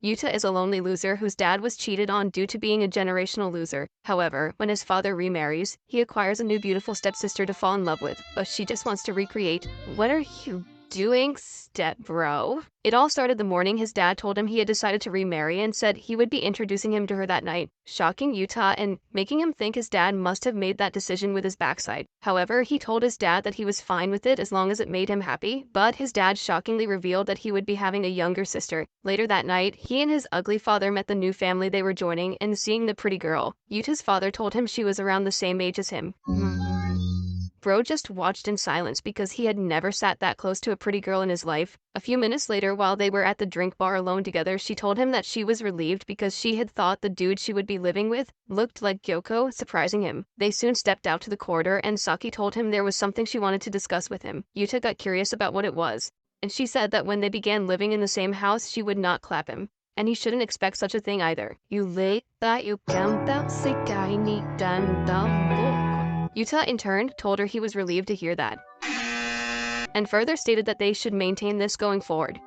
Yuta is a lonely loser whose dad was cheated on due to being a generational loser. However, when his father remarries, he acquires a new beautiful stepsister to fall in love with, but she just wants to recreate. What are you doing, step bro? It all started the morning his dad told him he had decided to remarry and said he would be introducing him to her that night, shocking Yuta and making him think his dad must have made that decision with his backside. However, he told his dad that he was fine with it as long as it made him happy, but his dad shockingly revealed that he would be having a younger sister. Later that night, he and his ugly father met the new family they were joining and seeing the pretty girl. Yuta's father told him she was around the same age as him. Bro just watched in silence because he had never sat that close to a pretty girl in his life. A few minutes later, while they were at the drink bar alone together, she told him that she was relieved because she had thought the dude she would be living with looked like Gyoko, surprising him. They soon stepped out to the corridor and Saki told him there was something she wanted to discuss with him. Yuta got curious about what it was, and she said that when they began living in the same house, she would not clap him. And he shouldn't expect such a thing either. Yuta, in turn, told her he was relieved to hear that, and further stated that they should maintain this going forward.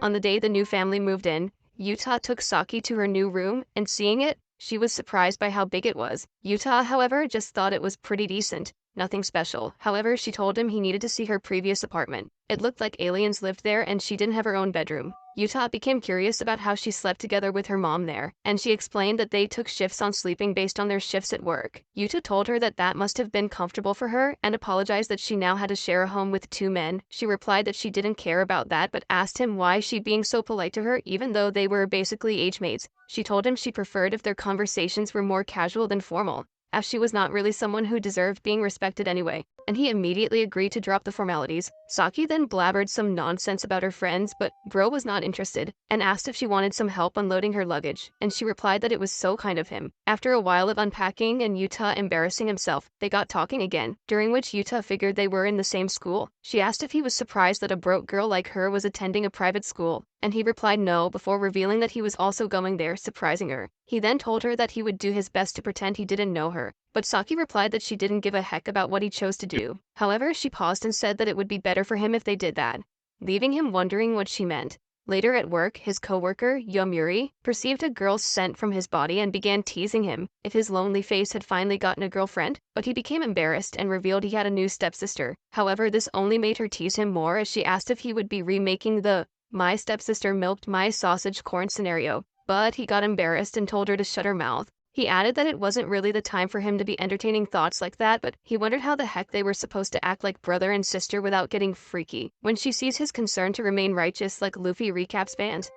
On the day the new family moved in, Yuta took Saki to her new room, and seeing it, she was surprised by how big it was. Yuta, however, just thought it was pretty decent. Nothing special. However, she told him he needed to see her previous apartment. It looked like aliens lived there and she didn't have her own bedroom. Yuta became curious about how she slept together with her mom there, and she explained that they took shifts on sleeping based on their shifts at work. Yuta told her that that must have been comfortable for her and apologized that she now had to share a home with two men. She replied that she didn't care about that but asked him why she being so polite to her even though they were basically age mates. She told him she preferred if their conversations were more casual than formal, as she was not really someone who deserved being respected anyway, and he immediately agreed to drop the formalities. Saki then blabbered some nonsense about her friends, but Bro was not interested, and asked if she wanted some help unloading her luggage, and she replied that it was so kind of him. After a while of unpacking and Yuta embarrassing himself, they got talking again, during which Yuta figured they were in the same school. She asked if he was surprised that a broke girl like her was attending a private school, and he replied no before revealing that he was also going there, surprising her. He then told her that he would do his best to pretend he didn't know her, but Saki replied that she didn't give a heck about what he chose to do. However, she paused and said that it would be better for him if they did that, leaving him wondering what she meant. Later at work, his coworker, Yomuri, perceived a girl's scent from his body and began teasing him if his lonely face had finally gotten a girlfriend, but he became embarrassed and revealed he had a new stepsister. However, this only made her tease him more as she asked if he would be remaking the "my stepsister milked my sausage corn" scenario, but he got embarrassed and told her to shut her mouth. He added that it wasn't really the time for him to be entertaining thoughts like that, but he wondered how the heck they were supposed to act like brother and sister without getting freaky. When she sees his concern to remain righteous like Luffy recaps band,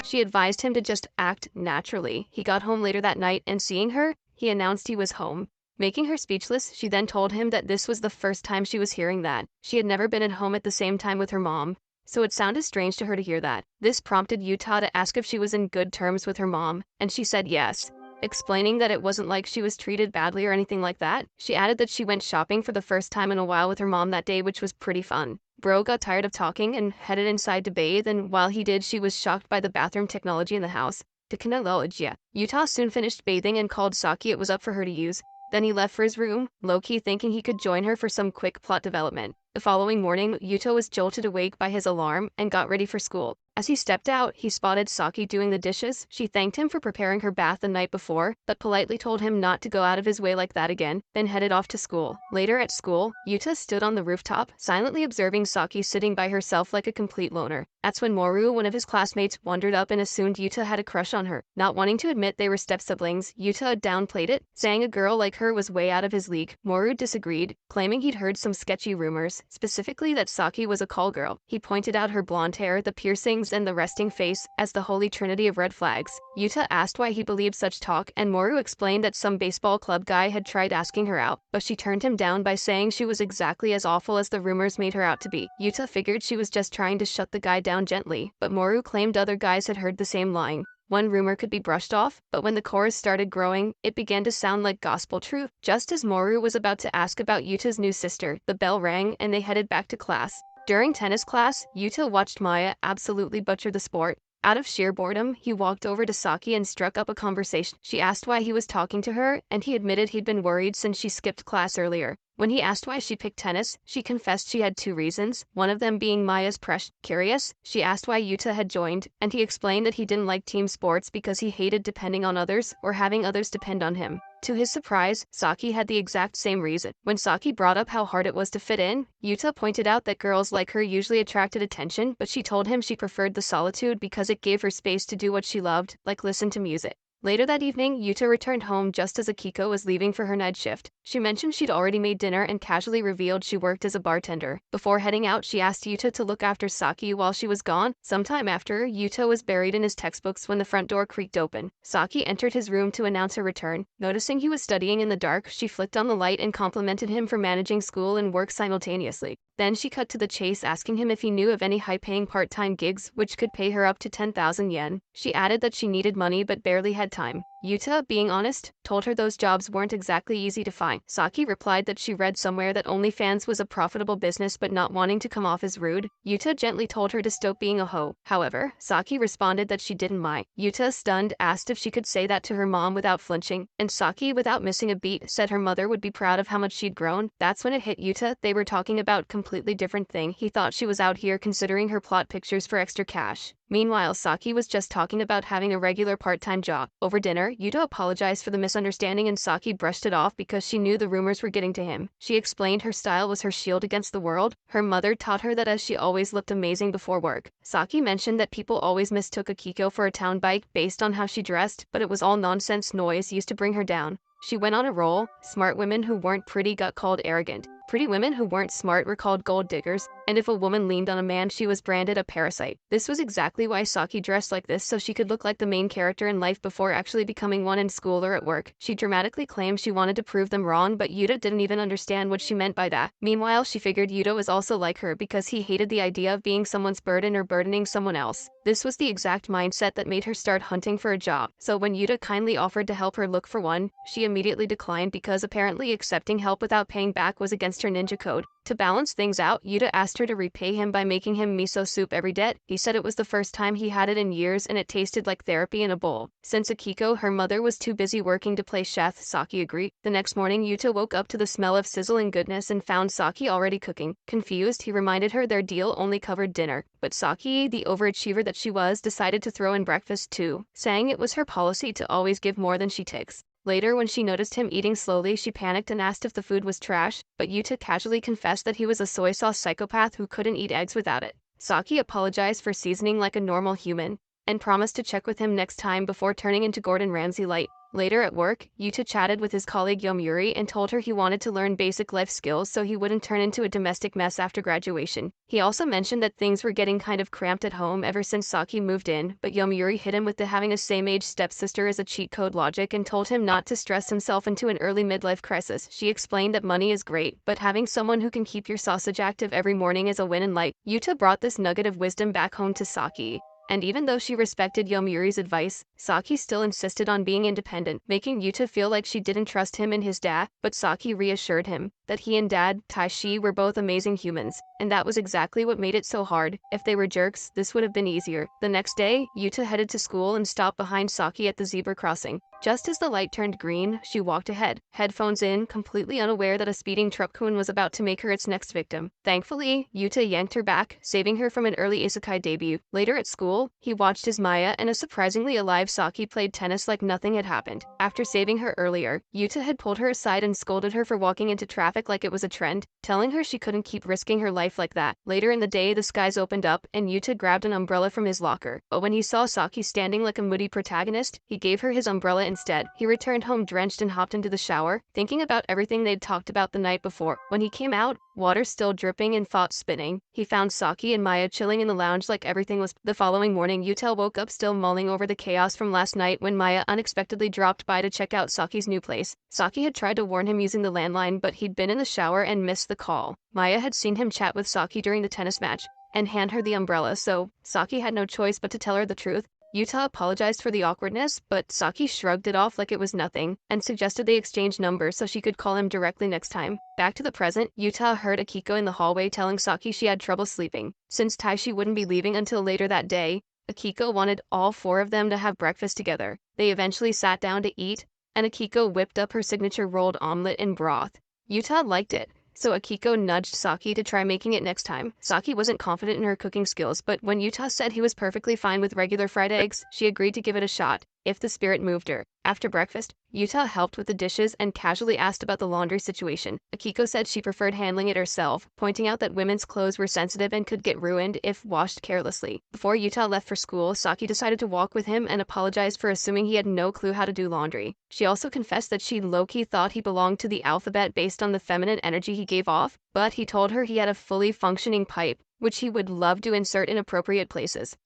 she advised him to just act naturally. He got home later that night, and seeing her, he announced he was home. Making her speechless, she then told him that this was the first time she was hearing that. She had never been at home at the same time with her mom, so it sounded strange to her to hear that. This prompted Yuta to ask if she was in good terms with her mom, and she said yes, explaining that it wasn't like she was treated badly or anything like that. She added that she went shopping for the first time in a while with her mom that day, which was pretty fun. Bro got tired of talking and headed inside to bathe, and while he did, she was shocked by the bathroom technology in the house. Yuta soon finished bathing and called Saki it was up for her to use. Then he left for his room, low-key thinking he could join her for some quick plot development. The following morning, Yuta was jolted awake by his alarm and got ready for school. As he stepped out, he spotted Saki doing the dishes. She thanked him for preparing her bath the night before, but politely told him not to go out of his way like that again, then headed off to school. Later at school, Yuta stood on the rooftop, silently observing Saki sitting by herself like a complete loner. That's when Moru, one of his classmates, wandered up and assumed Yuta had a crush on her. Not wanting to admit they were step-siblings, Yuta downplayed it, saying a girl like her was way out of his league. Moru disagreed, claiming he'd heard some sketchy rumors, specifically that Saki was a call girl. He pointed out her blonde hair, the piercings, and the resting face as the holy trinity of red flags. Yuta asked why he believed such talk, and Moru explained that some baseball club guy had tried asking her out, but she turned him down by saying she was exactly as awful as the rumors made her out to be. Yuta figured she was just trying to shut the guy down gently, but Moru claimed other guys had heard the same line. One rumor could be brushed off, but when the chorus started growing, it began to sound like gospel truth. Just as Moru was about to ask about Yuta's new sister, the bell rang and they headed back to class. During tennis class, Yuta watched Maya absolutely butcher the sport, Out of sheer boredom, he walked over to Saki and struck up a conversation. She asked why he was talking to her, and he admitted he'd been worried since she skipped class earlier. When he asked why she picked tennis, she confessed she had 2 reasons, one of them being Maya's pressure. Curious, she asked why Yuta had joined, and he explained that he didn't like team sports because he hated depending on others or having others depend on him. To his surprise, Saki had the exact same reason. When Saki brought up how hard it was to fit in, Yuta pointed out that girls like her usually attracted attention, but she told him she preferred the solitude because it gave her space to do what she loved, like listen to music. Later that evening, Yuta returned home just as Akiko was leaving for her night shift. She mentioned she'd already made dinner and casually revealed she worked as a bartender. Before heading out, she asked Yuta to look after Saki while she was gone. Sometime after, Yuta was buried in his textbooks when the front door creaked open. Saki entered his room to announce her return. Noticing he was studying in the dark, she flicked on the light and complimented him for managing school and work simultaneously. Then she cut to the chase, asking him if he knew of any high-paying part-time gigs which could pay her up to 10,000 yen. She added that she needed money but barely had time. Yuta, being honest, told her those jobs weren't exactly easy to find. Saki replied that she read somewhere that OnlyFans was a profitable business, but not wanting to come off as rude, Yuta gently told her to stop being a hoe. However, Saki responded that she didn't mind. Yuta, stunned, asked if she could say that to her mom without flinching, and Saki, without missing a beat, said her mother would be proud of how much she'd grown. That's when it hit Yuta, they were talking about completely different thing. He thought she was out here considering her plot pictures for extra cash. Meanwhile, Saki was just talking about having a regular part-time job. Over dinner, Yuta apologized for the misunderstanding and Saki brushed it off because she knew the rumors were getting to him. She explained her style was her shield against the world. Her mother taught her that as she always looked amazing before work. Saki mentioned that people always mistook Akiko for a town bike based on how she dressed, but it was all nonsense noise used to bring her down. She went on a roll. Smart women who weren't pretty got called arrogant. Pretty women who weren't smart were called gold diggers, and if a woman leaned on a man, she was branded a parasite. This was exactly why Saki dressed like this, so she could look like the main character in life before actually becoming one in school or at work. She dramatically claimed she wanted to prove them wrong, but Yuta didn't even understand what she meant by that. Meanwhile, she figured Yuta was also like her because he hated the idea of being someone's burden or burdening someone else. This was the exact mindset that made her start hunting for a job. So when Yuta kindly offered to help her look for one, she immediately declined because apparently accepting help without paying back was against her ninja code. To balance things out, Yuta asked her to repay him by making him miso soup every day. He said it was the first time he had it in years and it tasted like therapy in a bowl. Since Akiko, her mother, was too busy working to play chef, Saki agreed. The next morning, Yuta woke up to the smell of sizzling goodness and found Saki already cooking. Confused, he reminded her their deal only covered dinner. But Saki, the overachiever that she was, decided to throw in breakfast too, saying it was her policy to always give more than she takes. Later, when she noticed him eating slowly, she panicked and asked if the food was trash, but Yuta casually confessed that he was a soy sauce psychopath who couldn't eat eggs without it. Saki apologized for seasoning like a normal human, and promised to check with him next time before turning into Gordon Ramsay light. Later at work, Yuta chatted with his colleague Yomiuri and told her he wanted to learn basic life skills so he wouldn't turn into a domestic mess after graduation. He also mentioned that things were getting kind of cramped at home ever since Saki moved in, but Yomiuri hit him with the having a same-age stepsister as a cheat code logic and told him not to stress himself into an early midlife crisis. She explained that money is great, but having someone who can keep your sausage active every morning is a win in life. Yuta brought this nugget of wisdom back home to Saki. And even though she respected Yomiuri's advice, Saki still insisted on being independent, making Yuta feel like she didn't trust him and his dad, but Saki reassured him that he and Dad, Taishi, were both amazing humans, and that was exactly what made it so hard. If they were jerks, this would have been easier. The next day, Yuta headed to school and stopped behind Saki at the zebra crossing. Just as the light turned green, she walked ahead, headphones in, completely unaware that a speeding truck-kun was about to make her its next victim. Thankfully, Yuta yanked her back, saving her from an early isekai debut. Later at school, he watched as Maya and a surprisingly alive Saki played tennis like nothing had happened. After saving her earlier, Yuta had pulled her aside and scolded her for walking into traffic like it was a trend, telling her she couldn't keep risking her life like that. Later in the day, the skies opened up and Yuta grabbed an umbrella from his locker. But when he saw Saki standing like a moody protagonist, he gave her his umbrella instead. He returned home drenched and hopped into the shower, thinking about everything they'd talked about the night before. When he came out, water still dripping and thoughts spinning, he found Saki and Maya chilling in the lounge like everything was. The following morning, Yuta woke up still mulling over the chaos from last night when Maya unexpectedly dropped by to check out Saki's new place. Saki had tried to warn him using the landline, but he'd been in the shower and missed the call. Maya had seen him chat with Saki during the tennis match and hand her the umbrella, so Saki had no choice but to tell her the truth. Yuta apologized for the awkwardness, but Saki shrugged it off like it was nothing, and suggested they exchange numbers so she could call him directly next time. Back to the present, Yuta heard Akiko in the hallway telling Saki she had trouble sleeping. Since Taishi wouldn't be leaving until later that day, Akiko wanted all four of them to have breakfast together. They eventually sat down to eat, and Akiko whipped up her signature rolled omelet in broth. Yuta liked it, so Akiko nudged Saki to try making it next time. Saki wasn't confident in her cooking skills, but when Yuta said he was perfectly fine with regular fried eggs, she agreed to give it a shot, if the spirit moved her. After breakfast, Yuta helped with the dishes and casually asked about the laundry situation. Akiko said she preferred handling it herself, pointing out that women's clothes were sensitive and could get ruined if washed carelessly. Before Yuta left for school, Saki decided to walk with him and apologized for assuming he had no clue how to do laundry. She also confessed that she low-key thought he belonged to the alphabet based on the feminine energy he gave off, but he told her he had a fully functioning pipe, which he would love to insert in appropriate places.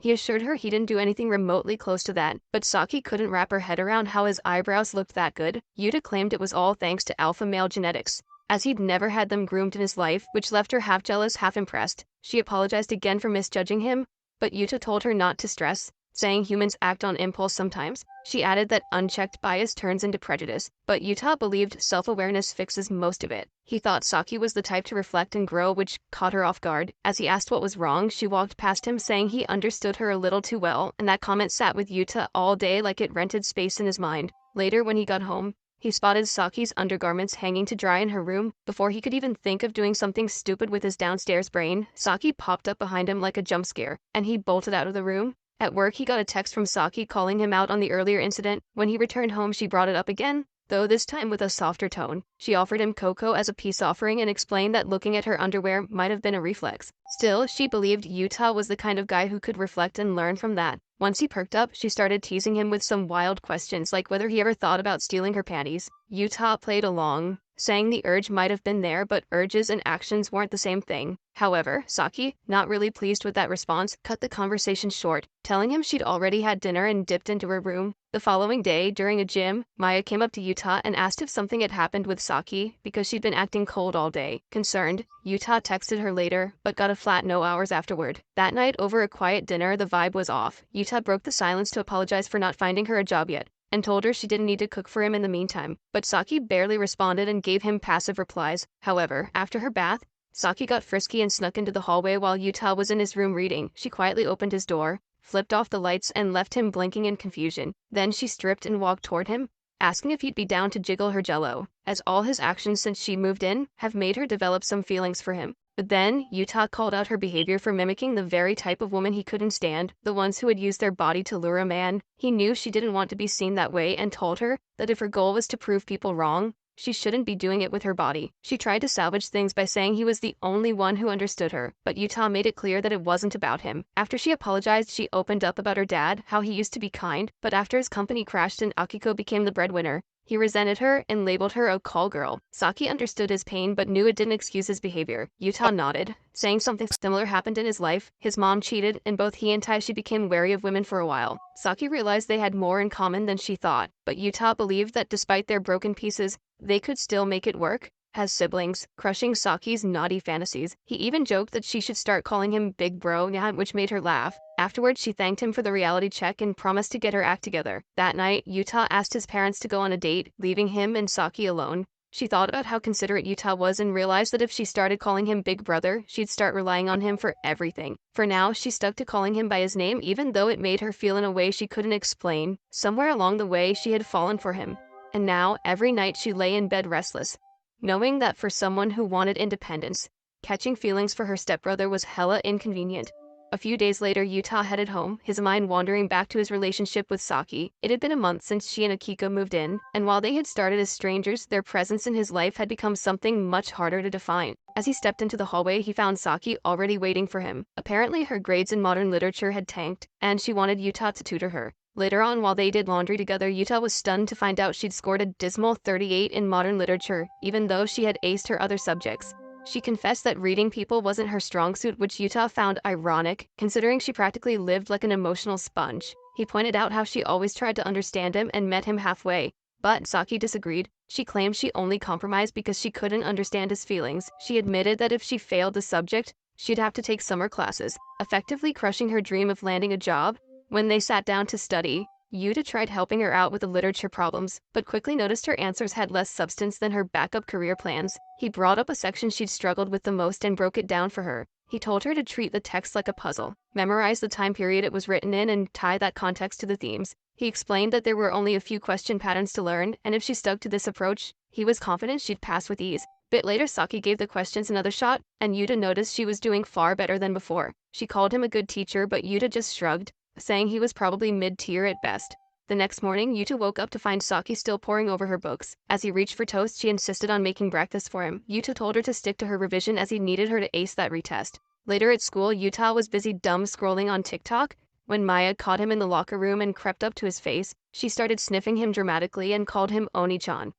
He assured her he didn't do anything remotely close to that, but Saki couldn't wrap her head around how his eyebrows looked that good. Yuta claimed it was all thanks to alpha male genetics, as he'd never had them groomed in his life, which left her half jealous, half impressed. She apologized again for misjudging him, but Yuta told her not to stress, saying humans act on impulse sometimes. She added that unchecked bias turns into prejudice, but Yuta believed self-awareness fixes most of it. He thought Saki was the type to reflect and grow, which caught her off guard. As he asked what was wrong, she walked past him saying he understood her a little too well, and that comment sat with Yuta all day like it rented space in his mind. Later, when he got home, he spotted Saki's undergarments hanging to dry in her room. Before he could even think of doing something stupid with his downstairs brain, Saki popped up behind him like a jump scare, and he bolted out of the room. At work, he got a text from Saki calling him out on the earlier incident. When he returned home, she brought it up again, though this time with a softer tone. She offered him cocoa as a peace offering and explained that looking at her underwear might have been a reflex. Still, she believed Yuta was the kind of guy who could reflect and learn from that. Once he perked up, she started teasing him with some wild questions like whether he ever thought about stealing her panties. Yuta played along, saying the urge might have been there, but urges and actions weren't the same thing. However, Saki, not really pleased with that response, cut the conversation short, telling him she'd already had dinner and dipped into her room. The following day, during a gym, Maya came up to Yuta and asked if something had happened with Saki because she'd been acting cold all day. Concerned, Yuta texted her later, but got a flat no hours afterward. That night, over a quiet dinner, the vibe was off. Yuta broke the silence to apologize for not finding her a job yet, and told her she didn't need to cook for him in the meantime. But Saki barely responded and gave him passive replies. However, after her bath, Saki got frisky and snuck into the hallway while Yuta was in his room reading. She quietly opened his door, flipped off the lights, and left him blinking in confusion. Then she stripped and walked toward him, asking if he'd be down to jiggle her jello, as all his actions since she moved in have made her develop some feelings for him. But then, Yuta called out her behavior for mimicking the very type of woman he couldn't stand, the ones who would use their body to lure a man. He knew she didn't want to be seen that way and told her that if her goal was to prove people wrong, she shouldn't be doing it with her body. She tried to salvage things by saying he was the only one who understood her, but Yuta made it clear that it wasn't about him. After she apologized, she opened up about her dad, how he used to be kind, but after his company crashed and Akiko became the breadwinner, he resented her and labeled her a call girl. Saki understood his pain but knew it didn't excuse his behavior. Yuta nodded, saying something similar happened in his life. His mom cheated, and both he and Taishi became wary of women for a while. Saki realized they had more in common than she thought, but Yuta believed that despite their broken pieces, they could still make it work as siblings, crushing Saki's naughty fantasies. He even joked that she should start calling him Big Bro, which made her laugh. Afterwards, she thanked him for the reality check and promised to get her act together. That night, Yuta asked his parents to go on a date, leaving him and Saki alone. She thought about how considerate Yuta was and realized that if she started calling him Big Brother, she'd start relying on him for everything. For now, she stuck to calling him by his name even though it made her feel in a way she couldn't explain. Somewhere along the way, she had fallen for him. And now, every night she lay in bed restless, knowing that for someone who wanted independence, catching feelings for her stepbrother was hella inconvenient. A few days later, Yuta headed home, his mind wandering back to his relationship with Saki. It had been a month since she and Akiko moved in, and while they had started as strangers, their presence in his life had become something much harder to define. As he stepped into the hallway, he found Saki already waiting for him. Apparently, her grades in modern literature had tanked, and she wanted Yuta to tutor her. Later on, while they did laundry together, Yuta was stunned to find out she'd scored a dismal 38 in modern literature, even though she had aced her other subjects. She confessed that reading people wasn't her strong suit, which Yuta found ironic, considering she practically lived like an emotional sponge. He pointed out how she always tried to understand him and met him halfway, but Saki disagreed. She claimed she only compromised because she couldn't understand his feelings. She admitted that if she failed the subject, she'd have to take summer classes, effectively crushing her dream of landing a job. When they sat down to study, Yuta tried helping her out with the literature problems, but quickly noticed her answers had less substance than her backup career plans. He brought up a section she'd struggled with the most and broke it down for her. He told her to treat the text like a puzzle, memorize the time period it was written in, and tie that context to the themes. He explained that there were only a few question patterns to learn, and if she stuck to this approach, he was confident she'd pass with ease. Bit later, Saki gave the questions another shot, and Yuta noticed she was doing far better than before. She called him a good teacher, but Yuta just shrugged, saying he was probably mid-tier at best. The next morning, Yuta woke up to find Saki still poring over her books. As he reached for toast, she insisted on making breakfast for him. Yuta told her to stick to her revision as he needed her to ace that retest. Later at school, Yuta was busy dumb scrolling on TikTok when Maya caught him in the locker room and crept up to his face. She started sniffing him dramatically and called him Oni-chan.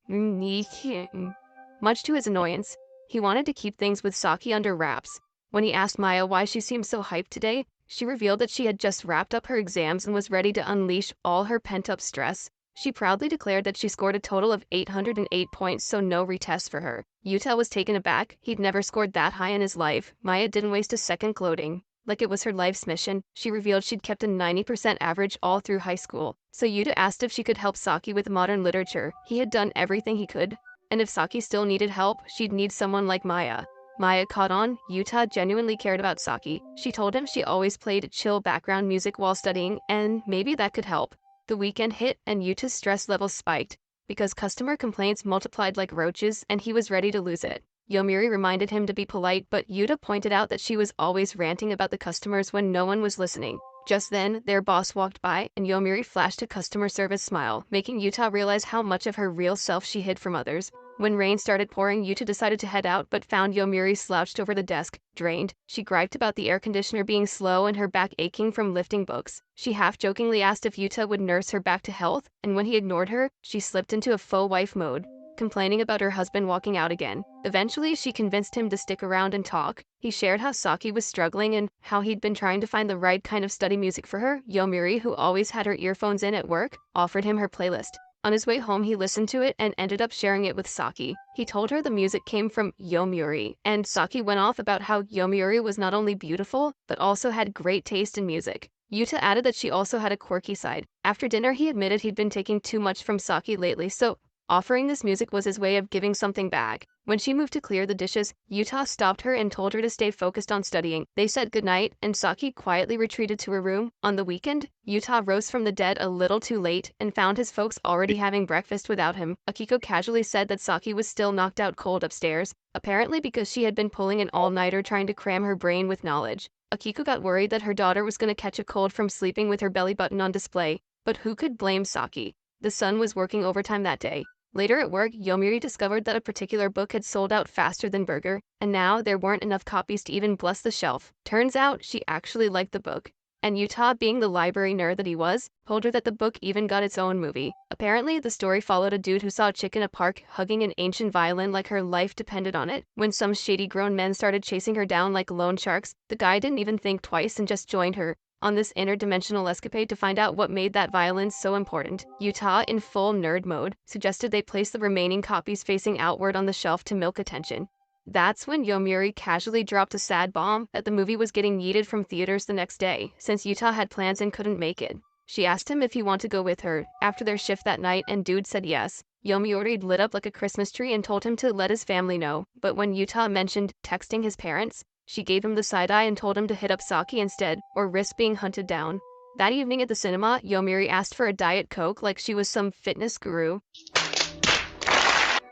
Much to his annoyance, he wanted to keep things with Saki under wraps. When he asked Maya why she seemed so hyped today, she revealed that she had just wrapped up her exams and was ready to unleash all her pent-up stress. She proudly declared that she scored a total of 808 points, so no retest for her. Yuta was taken aback. He'd never scored that high in his life. Maya didn't waste a second gloating. Like it was her life's mission, she revealed she'd kept a 90% average all through high school. So Yuta asked if she could help Saki with modern literature. He had done everything he could, and if Saki still needed help, she'd need someone like Maya. Maya caught on. Yuta genuinely cared about Saki. She told him she always played chill background music while studying, and maybe that could help. The weekend hit, and Yuta's stress levels spiked because customer complaints multiplied like roaches, and he was ready to lose it. Yomiuri reminded him to be polite, but Yuta pointed out that she was always ranting about the customers when no one was listening. Just then, their boss walked by, and Yomiuri flashed a customer service smile, making Yuta realize how much of her real self she hid from others. When rain started pouring, Yuta decided to head out but found Yomiuri slouched over the desk, drained. She griped about the air conditioner being slow and her back aching from lifting books. She half-jokingly asked if Yuta would nurse her back to health, and when he ignored her, she slipped into a faux wife mode, complaining about her husband walking out again. Eventually, she convinced him to stick around and talk. He shared how Saki was struggling and how he'd been trying to find the right kind of study music for her. Yomiuri, who always had her earphones in at work, offered him her playlist. On his way home, he listened to it and ended up sharing it with Saki. He told her the music came from Yomiuri, and Saki went off about how Yomiuri was not only beautiful, but also had great taste in music. Yuta added that she also had a quirky side. After dinner, he admitted he'd been taking too much from Saki lately, so offering this music was his way of giving something back. When she moved to clear the dishes, Yuta stopped her and told her to stay focused on studying. They said goodnight, and Saki quietly retreated to her room. On the weekend, Yuta rose from the dead a little too late and found his folks already having breakfast without him. Akiko casually said that Saki was still knocked out cold upstairs, apparently because she had been pulling an all-nighter trying to cram her brain with knowledge. Akiko got worried that her daughter was going to catch a cold from sleeping with her belly button on display, but who could blame Saki? The sun was working overtime that day. Later at work, Yomiuri discovered that a particular book had sold out faster than Burger, and now there weren't enough copies to even bless the shelf. Turns out, she actually liked the book, and Yuta, being the library nerd that he was, told her that the book even got its own movie. Apparently, the story followed a dude who saw a chick in a park hugging an ancient violin like her life depended on it. When some shady grown men started chasing her down like loan sharks, the guy didn't even think twice and just joined her on this interdimensional escapade to find out what made that violin so important. Yuta, in full nerd mode, suggested they place the remaining copies facing outward on the shelf to milk attention. That's when Yomiuri casually dropped a sad bomb that the movie was getting yeeted from theaters the next day, since Yuta had plans and couldn't make it. She asked him if he wanted to go with her after their shift that night, and dude said yes. Yomiuri lit up like a Christmas tree and told him to let his family know, but when Yuta mentioned texting his parents, she gave him the side-eye and told him to hit up Saki instead, or risk being hunted down. That evening at the cinema, Yomiuri asked for a Diet Coke like she was some fitness guru,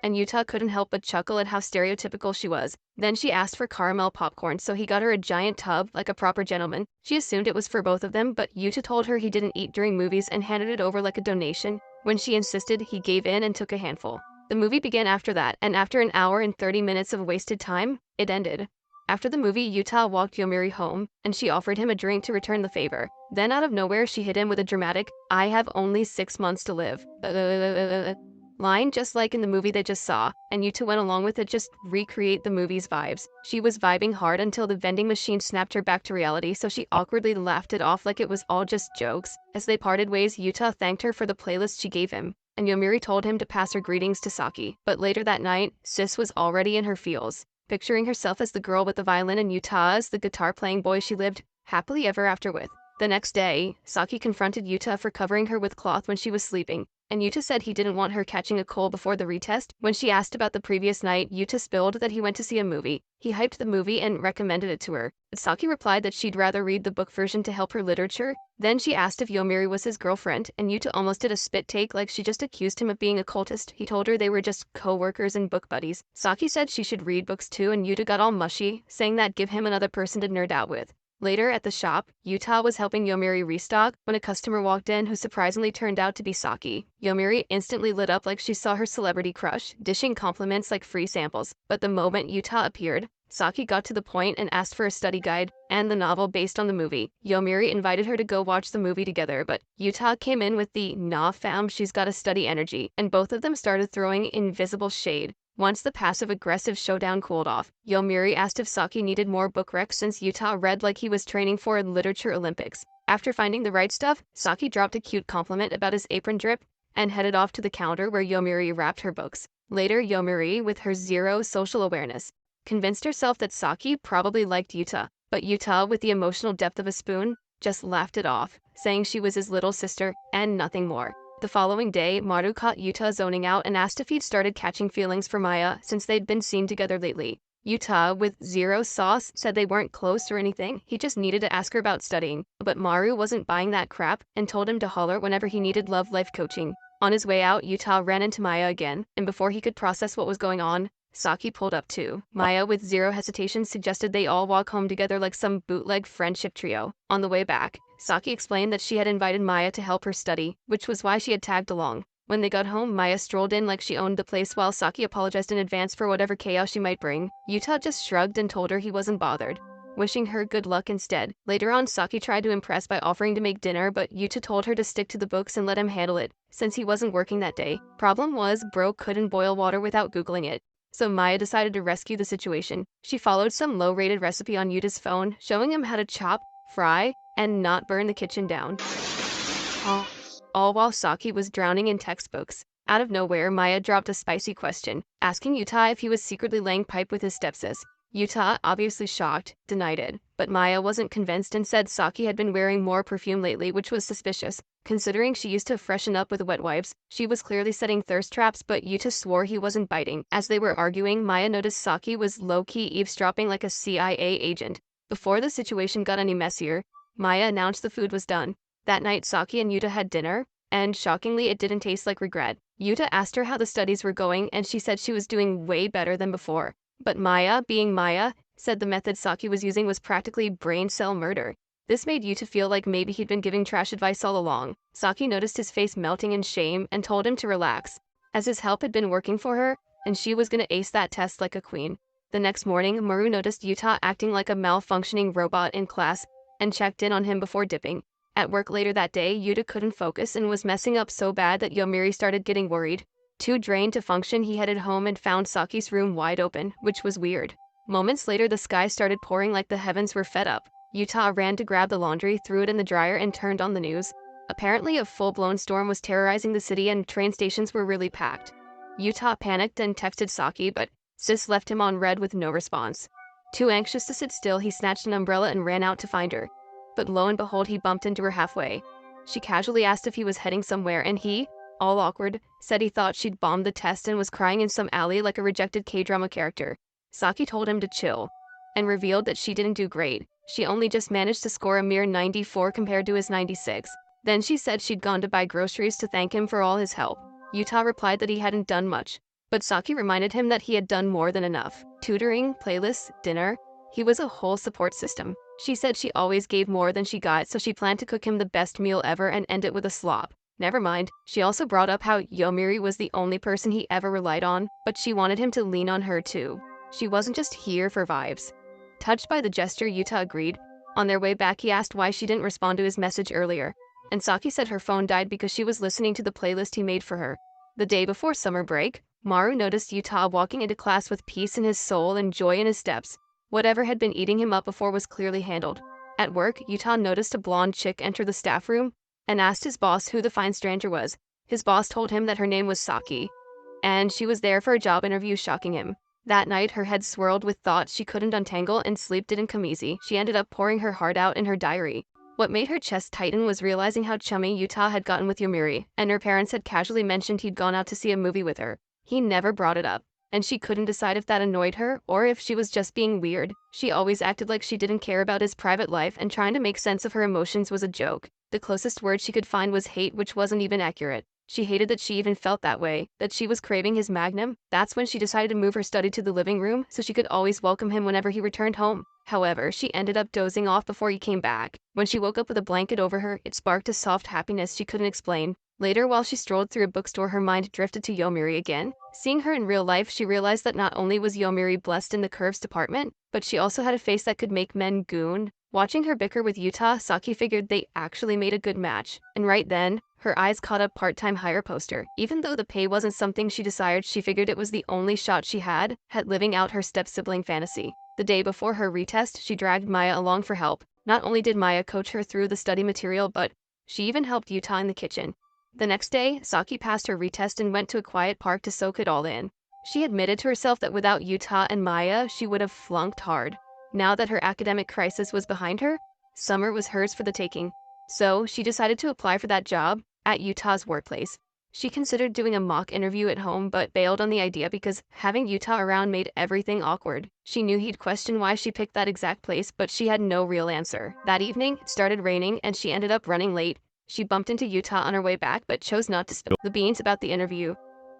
and Yuta couldn't help but chuckle at how stereotypical she was. Then she asked for caramel popcorn, so he got her a giant tub like a proper gentleman. She assumed it was for both of them, but Yuta told her he didn't eat during movies and handed it over like a donation. When she insisted, he gave in and took a handful. The movie began after that, and after an hour and 30 minutes of wasted time, it ended. After the movie, Yuta walked Yomiuri home, and she offered him a drink to return the favor. Then out of nowhere, she hit him with a dramatic, "I have only 6 months to live" line, just like in the movie they just saw, and Yuta went along with it, just recreate the movie's vibes. She was vibing hard until the vending machine snapped her back to reality, so she awkwardly laughed it off like it was all just jokes. As they parted ways, Yuta thanked her for the playlist she gave him, and Yomiuri told him to pass her greetings to Saki. But later that night, Sis was already in her feels, picturing herself as the girl with the violin and Yuta as the guitar-playing boy she lived happily ever after with. The next day, Saki confronted Yuta for covering her with cloth when she was sleeping, and Yuta said he didn't want her catching a cold before the retest. When she asked about the previous night, Yuta spilled that he went to see a movie. He hyped the movie and recommended it to her. But Saki replied that she'd rather read the book version to help her literature. Then she asked if Yomiuri was his girlfriend, and Yuta almost did a spit take like she just accused him of being a cultist. He told her they were just co-workers and book buddies. Saki said she should read books too, and Yuta got all mushy, saying that give him another person to nerd out with. Later at the shop, Yuta was helping Yomiuri restock when a customer walked in who surprisingly turned out to be Saki. Yomiuri instantly lit up like she saw her celebrity crush, dishing compliments like free samples. But the moment Yuta appeared, Saki got to the point and asked for a study guide and the novel based on the movie. Yomiuri invited her to go watch the movie together, but Yuta came in with the "nah fam, she's gotta study" energy, and both of them started throwing invisible shade. Once the passive-aggressive showdown cooled off, Yomiuri asked if Saki needed more book recs since Yuta read like he was training for a literature Olympics. After finding the right stuff, Saki dropped a cute compliment about his apron drip and headed off to the counter where Yomiuri wrapped her books. Later, Yomiuri, with her zero social awareness, convinced herself that Saki probably liked Yuta, but Yuta, with the emotional depth of a spoon, just laughed it off, saying she was his little sister and nothing more. The following day, Maru caught Yuta zoning out and asked if he'd started catching feelings for Maya since they'd been seen together lately. Yuta, with zero sauce, said they weren't close or anything, he just needed to ask her about studying. But Maru wasn't buying that crap and told him to holler whenever he needed love life coaching. On his way out, Yuta ran into Maya again, and before he could process what was going on, Saki pulled up too. Maya, with zero hesitation, suggested they all walk home together like some bootleg friendship trio. On the way back, Saki explained that she had invited Maya to help her study, which was why she had tagged along. When they got home, Maya strolled in like she owned the place while Saki apologized in advance for whatever chaos she might bring. Yuta just shrugged and told her he wasn't bothered, wishing her good luck instead. Later on, Saki tried to impress by offering to make dinner, but Yuta told her to stick to the books and let him handle it, since he wasn't working that day. Problem was, bro couldn't boil water without Googling it. So Maya decided to rescue the situation. She followed some low-rated recipe on Yuta's phone, showing him how to chop, fry, and not burn the kitchen down. All while Saki was drowning in textbooks. Out of nowhere, Maya dropped a spicy question, asking Yuta if he was secretly laying pipe with his step-sis. Yuta, obviously shocked, denied it, but Maya wasn't convinced and said Saki had been wearing more perfume lately, which was suspicious. Considering she used to freshen up with wet wipes, she was clearly setting thirst traps, but Yuta swore he wasn't biting. As they were arguing, Maya noticed Saki was low-key eavesdropping like a CIA agent. Before the situation got any messier, Maya announced the food was done. That night, Saki and Yuta had dinner, and shockingly, it didn't taste like regret. Yuta asked her how the studies were going, and she said she was doing way better than before. But Maya, being Maya, said the method Saki was using was practically brain cell murder. This made Yuta feel like maybe he'd been giving trash advice all along. Saki noticed his face melting in shame and told him to relax, as his help had been working for her, and she was gonna ace that test like a queen. The next morning, Maru noticed Yuta acting like a malfunctioning robot in class and checked in on him before dipping. At work later that day, Yuta couldn't focus and was messing up so bad that Yomiuri started getting worried. Too drained to function, he headed home and found Saki's room wide open, which was weird. Moments later, the sky started pouring like the heavens were fed up. Yuta ran to grab the laundry, threw it in the dryer, and turned on the news. Apparently, a full-blown storm was terrorizing the city and train stations were really packed. Yuta panicked and texted Saki, but Sis left him on red with no response. Too anxious to sit still, he snatched an umbrella and ran out to find her. But lo and behold, he bumped into her halfway. She casually asked if he was heading somewhere, and he, all awkward, said he thought she'd bombed the test and was crying in some alley like a rejected K-drama character. Saki told him to chill, and revealed that she didn't do great. She only just managed to score a mere 94 compared to his 96. Then she said she'd gone to buy groceries to thank him for all his help. Yuta replied that he hadn't done much, but Saki reminded him that he had done more than enough. Tutoring, playlists, dinner. He was a whole support system. She said she always gave more than she got, so she planned to cook him the best meal ever and end it with a slop. Never mind, she also brought up how Yomiuri was the only person he ever relied on, but she wanted him to lean on her too. She wasn't just here for vibes. Touched by the gesture, Yuta agreed. On their way back, he asked why she didn't respond to his message earlier, and Saki said her phone died because she was listening to the playlist he made for her. The day before summer break, Maru noticed Yuta walking into class with peace in his soul and joy in his steps. Whatever had been eating him up before was clearly handled. At work, Yuta noticed a blonde chick enter the staff room and asked his boss who the fine stranger was. His boss told him that her name was Saki, and she was there for a job interview, shocking him. That night, her head swirled with thoughts she couldn't untangle and sleep didn't come easy. She ended up pouring her heart out in her diary. What made her chest tighten was realizing how chummy Yuta had gotten with Yomiuri, and her parents had casually mentioned he'd gone out to see a movie with her. He never brought it up, and she couldn't decide if that annoyed her or if she was just being weird. She always acted like she didn't care about his private life, and trying to make sense of her emotions was a joke. The closest word she could find was hate, which wasn't even accurate. She hated that she even felt that way, that she was craving his magnum. That's when she decided to move her study to the living room so she could always welcome him whenever he returned home. However, she ended up dozing off before he came back. When she woke up with a blanket over her, it sparked a soft happiness she couldn't explain. Later, while she strolled through a bookstore, her mind drifted to Yomiuri again. Seeing her in real life, she realized that not only was Yomiuri blessed in the curves department, but she also had a face that could make men goon. Watching her bicker with Yuta, Saki figured they actually made a good match. And right then, her eyes caught a part-time hire poster. Even though the pay wasn't something she desired, she figured it was the only shot she had at living out her step-sibling fantasy. The day before her retest, she dragged Maya along for help. Not only did Maya coach her through the study material, but she even helped Yuta in the kitchen. The next day, Saki passed her retest and went to a quiet park to soak it all in. She admitted to herself that without Yuta and Maya, she would have flunked hard. Now that her academic crisis was behind her, summer was hers for the taking. So, she decided to apply for that job at Yuta's workplace. She considered doing a mock interview at home but bailed on the idea because having Yuta around made everything awkward. She knew he'd question why she picked that exact place, but she had no real answer. That evening, it started raining and she ended up running late. She bumped into Yuta on her way back but chose not to spill the beans about the interview.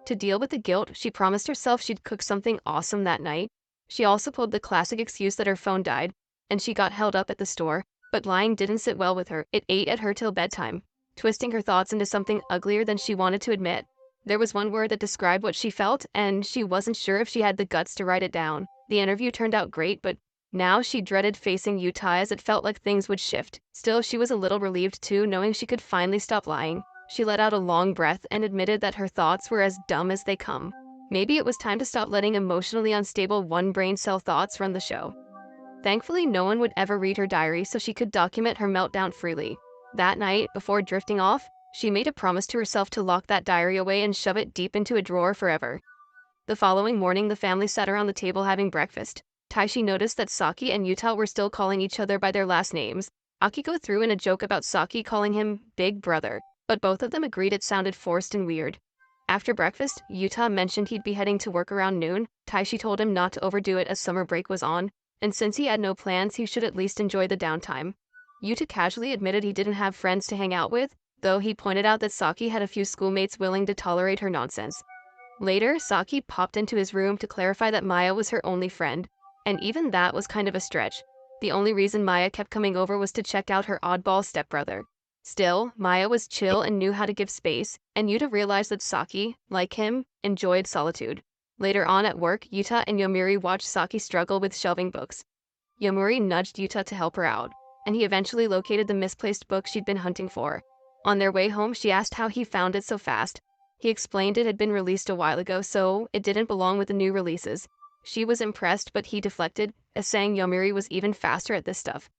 To deal with the guilt, she promised herself she'd cook something awesome that night. She also pulled the classic excuse that her phone died, and she got held up at the store, but lying didn't sit well with her. It ate at her till bedtime, twisting her thoughts into something uglier than she wanted to admit. There was one word that described what she felt, and she wasn't sure if she had the guts to write it down. The interview turned out great, but now she dreaded facing Yuta as it felt like things would shift. Still, she was a little relieved too, knowing she could finally stop lying. She let out a long breath and admitted that her thoughts were as dumb as they come. Maybe it was time to stop letting emotionally unstable one-brain cell thoughts run the show. Thankfully, no one would ever read her diary, so she could document her meltdown freely. That night, before drifting off, she made a promise to herself to lock that diary away and shove it deep into a drawer forever. The following morning, the family sat around the table having breakfast. Taishi noticed that Saki and Yuta were still calling each other by their last names. Akiko threw in a joke about Saki calling him Big Brother, but both of them agreed it sounded forced and weird. After breakfast, Yuta mentioned he'd be heading to work around noon. Taishi told him not to overdo it as summer break was on, and since he had no plans, he should at least enjoy the downtime. Yuta casually admitted he didn't have friends to hang out with, though he pointed out that Saki had a few schoolmates willing to tolerate her nonsense. Later, Saki popped into his room to clarify that Maya was her only friend, and even that was kind of a stretch. The only reason Maya kept coming over was to check out her oddball stepbrother. Still, Maya was chill and knew how to give space, and Yuta realized that Saki, like him, enjoyed solitude. Later on at work, Yuta and Yomiuri watched Saki struggle with shelving books. Yomiuri nudged Yuta to help her out, and he eventually located the misplaced book she'd been hunting for. On their way home, she asked how he found it so fast. He explained it had been released a while ago, so it didn't belong with the new releases. She was impressed, but he deflected, saying Yomiuri was even faster at this stuff.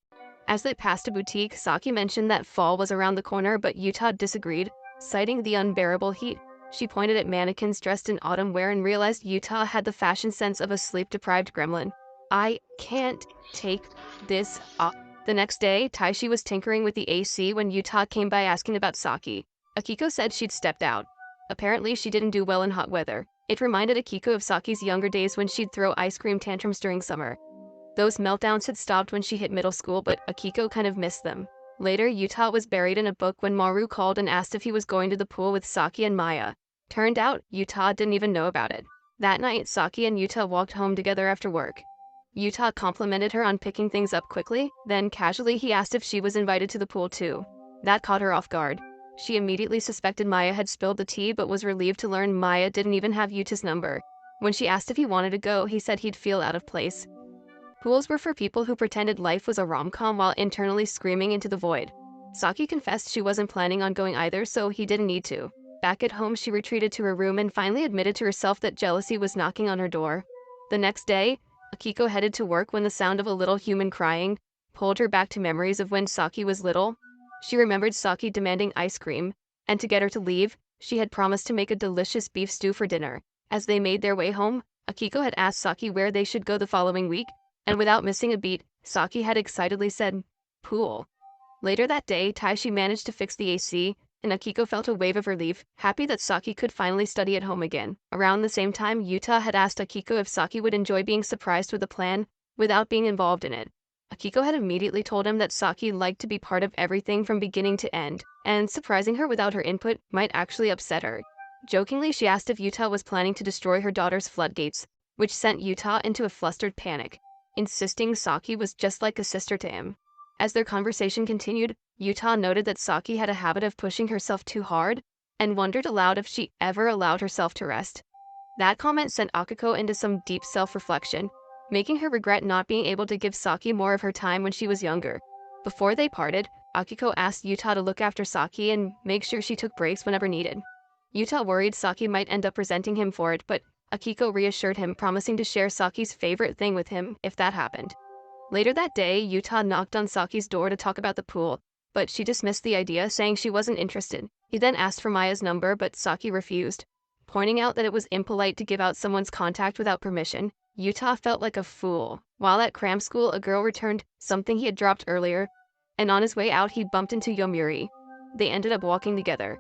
As they passed a boutique, Saki mentioned that fall was around the corner, but Yuta disagreed, citing the unbearable heat. She pointed at mannequins dressed in autumn wear and realized Yuta had the fashion sense of a sleep-deprived gremlin. I can't take this off. The next day, Taishi was tinkering with the AC when Yuta came by asking about Saki. Akiko said she'd stepped out. Apparently, she didn't do well in hot weather. It reminded Akiko of Saki's younger days when she'd throw ice cream tantrums during summer. Those meltdowns had stopped when she hit middle school, but Akiko kind of missed them. Later, Yuta was buried in a book when Maru called and asked if he was going to the pool with Saki and Maya. Turned out, Yuta didn't even know about it. That night, Saki and Yuta walked home together after work. Yuta complimented her on picking things up quickly, then casually he asked if she was invited to the pool too. That caught her off guard. She immediately suspected Maya had spilled the tea but was relieved to learn Maya didn't even have Yuta's number. When she asked if he wanted to go, he said he'd feel out of place. Pools were for people who pretended life was a rom-com while internally screaming into the void. Saki confessed she wasn't planning on going either, so he didn't need to. Back at home, she retreated to her room and finally admitted to herself that jealousy was knocking on her door. The next day, Akiko headed to work when the sound of a little human crying pulled her back to memories of when Saki was little. She remembered Saki demanding ice cream, and to get her to leave, she had promised to make a delicious beef stew for dinner. As they made their way home, Akiko had asked Saki where they should go the following week, and without missing a beat, Saki had excitedly said, "Pool." Later that day, Taishi managed to fix the AC, and Akiko felt a wave of relief, happy that Saki could finally study at home again. Around the same time, Yuta had asked Akiko if Saki would enjoy being surprised with a plan without being involved in it. Akiko had immediately told him that Saki liked to be part of everything from beginning to end, and surprising her without her input might actually upset her. Jokingly, she asked if Yuta was planning to destroy her daughter's floodgates, which sent Yuta into a flustered panic, insisting Saki was just like a sister to him. As their conversation continued, Yuta noted that Saki had a habit of pushing herself too hard, and wondered aloud if she ever allowed herself to rest. That comment sent Akiko into some deep self-reflection, making her regret not being able to give Saki more of her time when she was younger. Before they parted, Akiko asked Yuta to look after Saki and make sure she took breaks whenever needed. Yuta worried Saki might end up resenting him for it, but Akiko reassured him, promising to share Saki's favorite thing with him if that happened. Later that day, Yuta knocked on Saki's door to talk about the pool, but she dismissed the idea, saying she wasn't interested. He then asked for Maya's number, but Saki refused, pointing out that it was impolite to give out someone's contact without permission. Yuta felt like a fool. While at cram school, a girl returned something he had dropped earlier, and on his way out he bumped into Yomiuri. They ended up walking together.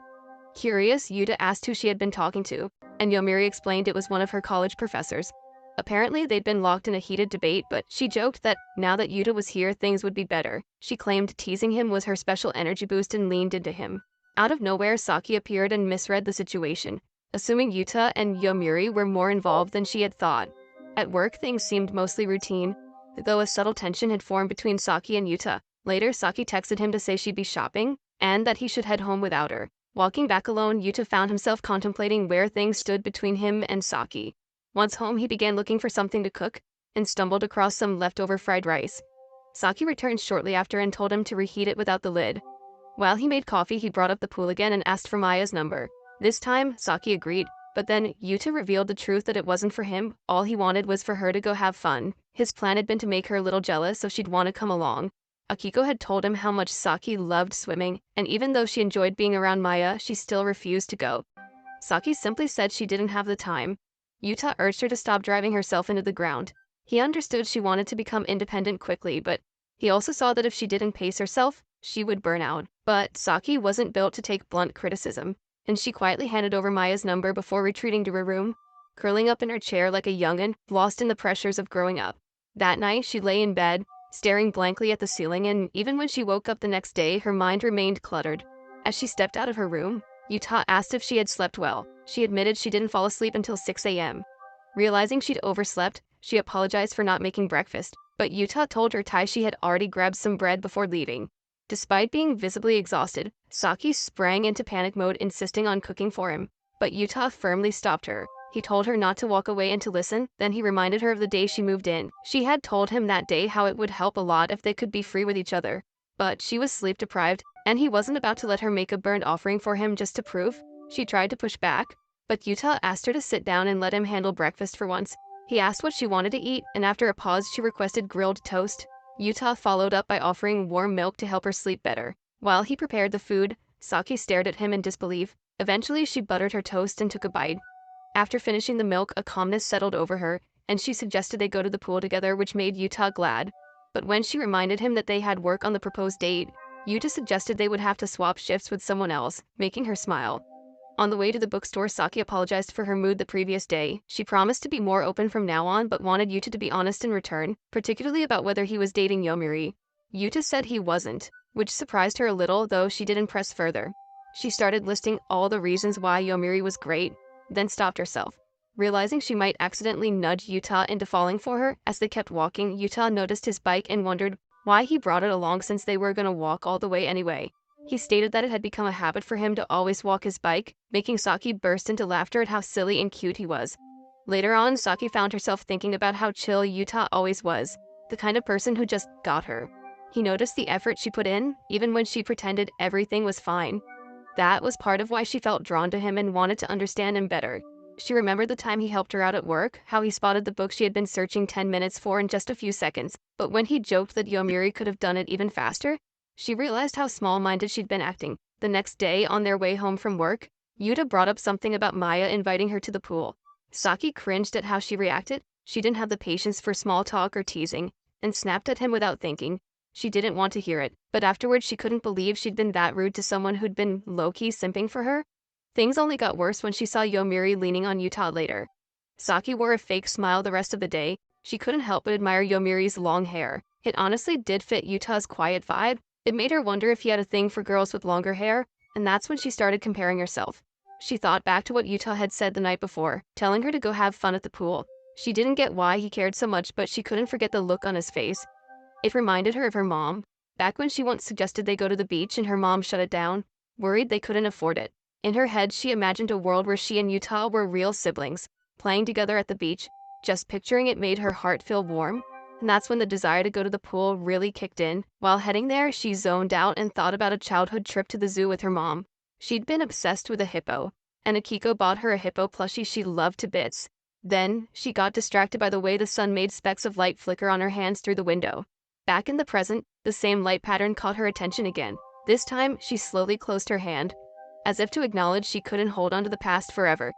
Curious, Yuta asked who she had been talking to, and Yomiuri explained it was one of her college professors. Apparently, they'd been locked in a heated debate, but she joked that now that Yuta was here, things would be better. She claimed teasing him was her special energy boost and leaned into him. Out of nowhere, Saki appeared and misread the situation, assuming Yuta and Yomiuri were more involved than she had thought. At work, things seemed mostly routine, though a subtle tension had formed between Saki and Yuta. Later, Saki texted him to say she'd be shopping, and that he should head home without her. Walking back alone, Yuta found himself contemplating where things stood between him and Saki. Once home, he began looking for something to cook, and stumbled across some leftover fried rice. Saki returned shortly after and told him to reheat it without the lid. While he made coffee, he brought up the pool again and asked for Maya's number. This time, Saki agreed, but then Yuta revealed the truth that it wasn't for him. All he wanted was for her to go have fun. His plan had been to make her a little jealous so she'd want to come along. Akiko had told him how much Saki loved swimming, and even though she enjoyed being around Maya, she still refused to go. Saki simply said she didn't have the time. Yuta urged her to stop driving herself into the ground. He understood she wanted to become independent quickly, but he also saw that if she didn't pace herself, she would burn out. But Saki wasn't built to take blunt criticism, and she quietly handed over Maya's number before retreating to her room, curling up in her chair like a young'un, lost in the pressures of growing up. That night, she lay in bed, staring blankly at the ceiling, and even when she woke up the next day, her mind remained cluttered. As she stepped out of her room, Yuta asked if she had slept well. She admitted she didn't fall asleep until 6 a.m. Realizing she'd overslept, she apologized for not making breakfast, but Yuta told her Taishi had already grabbed some bread before leaving. Despite being visibly exhausted, Saki sprang into panic mode, insisting on cooking for him, but Yuta firmly stopped her. He told her not to walk away and to listen, then he reminded her of the day she moved in. She had told him that day how it would help a lot if they could be free with each other, but she was sleep-deprived, and he wasn't about to let her make a burned offering for him just to prove. She tried to push back, but Yuta asked her to sit down and let him handle breakfast for once. He asked what she wanted to eat, and after a pause she requested grilled toast. Yuta followed up by offering warm milk to help her sleep better. While he prepared the food, Saki stared at him in disbelief. Eventually she buttered her toast and took a bite. After finishing the milk, a calmness settled over her, and she suggested they go to the pool together, which made Yuta glad. But when she reminded him that they had work on the proposed date, Yuta suggested they would have to swap shifts with someone else, making her smile. On the way to the bookstore, Saki apologized for her mood the previous day. She promised to be more open from now on, but wanted Yuta to be honest in return, particularly about whether he was dating Yomiuri. Yuta said he wasn't, which surprised her a little, though she didn't press further. She started listing all the reasons why Yomiuri was great, then stopped herself. Realizing she might accidentally nudge Yuta into falling for her, as they kept walking, Yuta noticed his bike and wondered why he brought it along since they were gonna walk all the way anyway. He stated that it had become a habit for him to always walk his bike, making Saki burst into laughter at how silly and cute he was. Later on, Saki found herself thinking about how chill Yuta always was, the kind of person who just got her. He noticed the effort she put in, even when she pretended everything was fine. That was part of why she felt drawn to him and wanted to understand him better. She remembered the time he helped her out at work, how he spotted the book she had been searching 10 minutes for in just a few seconds, but when he joked that Yomiuri could have done it even faster, she realized how small-minded she'd been acting. The next day, on their way home from work, Yuta brought up something about Maya inviting her to the pool. Saki cringed at how she reacted. She didn't have the patience for small talk or teasing, and snapped at him without thinking. She didn't want to hear it, but afterwards she couldn't believe she'd been that rude to someone who'd been low-key simping for her. Things only got worse when she saw Yomiuri leaning on Yuta later. Saki wore a fake smile the rest of the day. She couldn't help but admire Yomiuri's long hair. It honestly did fit Yuta's quiet vibe. It made her wonder if he had a thing for girls with longer hair, and that's when she started comparing herself. She thought back to what Yuta had said the night before, telling her to go have fun at the pool. She didn't get why he cared so much, but she couldn't forget the look on his face. It reminded her of her mom, back when she once suggested they go to the beach and her mom shut it down, worried they couldn't afford it. In her head, she imagined a world where she and Yuta were real siblings, playing together at the beach. Just picturing it made her heart feel warm, and that's when the desire to go to the pool really kicked in. While heading there, she zoned out and thought about a childhood trip to the zoo with her mom. She'd been obsessed with a hippo, and Akiko bought her a hippo plushie she loved to bits. Then, she got distracted by the way the sun made specks of light flicker on her hands through the window. Back in the present, the same light pattern caught her attention again. This time, she slowly closed her hand, as if to acknowledge she couldn't hold on to the past forever.